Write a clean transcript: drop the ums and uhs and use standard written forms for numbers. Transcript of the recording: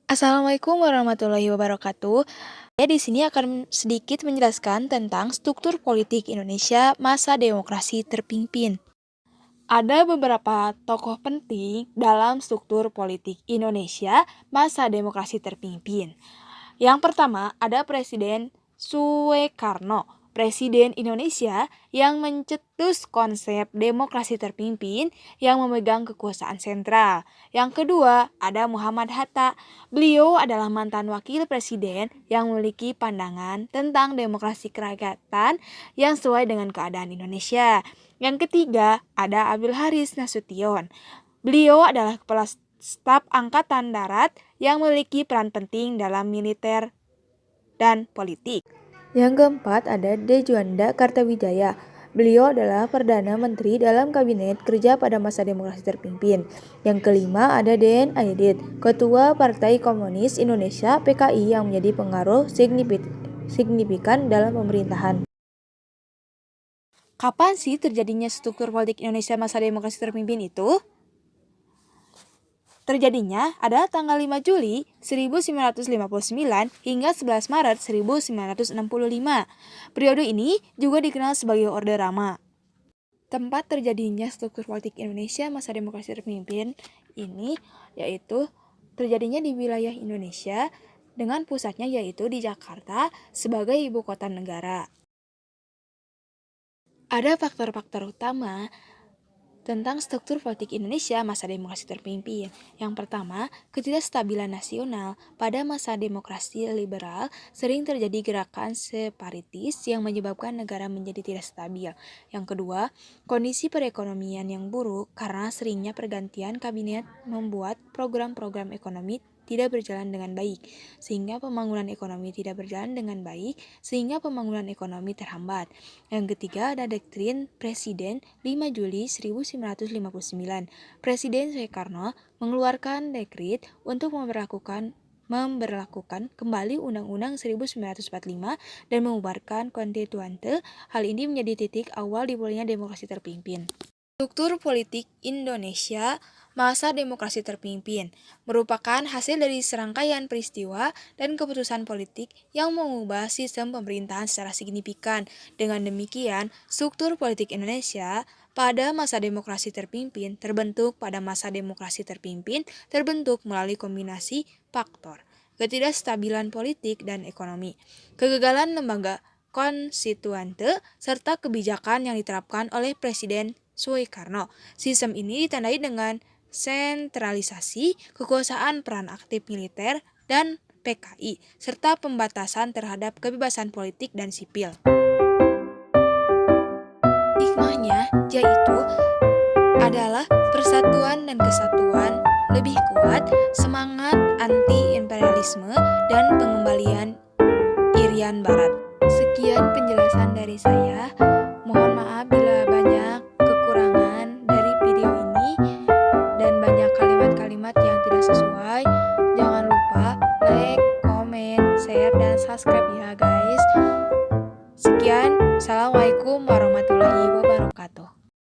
Assalamualaikum warahmatullahi wabarakatuh. Saya di sini akan sedikit menjelaskan tentang struktur politik Indonesia masa demokrasi terpimpin. Ada beberapa tokoh penting dalam struktur politik Indonesia masa demokrasi terpimpin. Yang pertama ada Presiden Soekarno, Presiden Indonesia yang mencetus konsep demokrasi terpimpin yang memegang kekuasaan sentral. Yang kedua ada Muhammad Hatta, beliau adalah mantan wakil presiden yang memiliki pandangan tentang demokrasi kerakyatan yang sesuai dengan keadaan Indonesia. Yang ketiga ada Abdul Haris Nasution, beliau adalah kepala staf Angkatan Darat yang memiliki peran penting dalam militer dan politik. Yang keempat ada D. Juanda Kartawijaya. Beliau adalah Perdana Menteri dalam Kabinet Kerja pada masa demokrasi terpimpin. Yang kelima ada D.N. Aidit, Ketua Partai Komunis Indonesia (PKI) yang menjadi pengaruh signifikan dalam pemerintahan. Kapan sih terjadinya struktur politik Indonesia masa demokrasi terpimpin itu? Terjadinya ada tanggal 5 Juli 1959 hingga 11 Maret 1965. Periode ini juga dikenal sebagai Orde Rama. Tempat terjadinya struktur politik Indonesia masa demokrasi terpimpin ini yaitu terjadinya di wilayah Indonesia dengan pusatnya yaitu di Jakarta sebagai ibu kota negara. Ada faktor-faktor utama tentang struktur politik Indonesia masa demokrasi terpimpin. Yang pertama, ketidakstabilan nasional. Pada masa demokrasi liberal, sering terjadi gerakan separatis yang menyebabkan negara menjadi tidak stabil. Yang kedua, kondisi perekonomian yang buruk karena seringnya pergantian kabinet membuat program-program ekonomi tidak berjalan dengan baik, sehingga pembangunan ekonomi terhambat. Yang ketiga ada doktrin Presiden 5 Juli 1959. Presiden Soekarno mengeluarkan dekret untuk memberlakukan kembali Undang-Undang 1945 dan mengubarkan konstituante. Hal ini menjadi titik awal dimulainya demokrasi terpimpin. Struktur politik Indonesia masa demokrasi terpimpin merupakan hasil dari serangkaian peristiwa dan keputusan politik yang mengubah sistem pemerintahan secara signifikan. Dengan demikian, struktur politik Indonesia pada masa demokrasi terpimpin terbentuk melalui kombinasi faktor ketidakstabilan politik dan ekonomi, kegagalan lembaga konstituante, serta kebijakan yang diterapkan oleh Presiden Soekarno. Sistem ini ditandai dengan sentralisasi kekuasaan, peran aktif militer dan PKI, serta pembatasan terhadap kebebasan politik dan sipil. Hikmahnya yaitu adalah persatuan dan kesatuan lebih kuat, semangat anti-imperialisme, dan pengembalian Irian Barat. Sekian penjelasan dari saya. Mohon maaf bila banyak kekurangan dari video ini dan banyak kalimat-kalimat yang tidak sesuai. Jangan lupa like, komen, share, dan subscribe ya guys. Sekian, Assalamualaikum warahmatullahi wabarakatuh.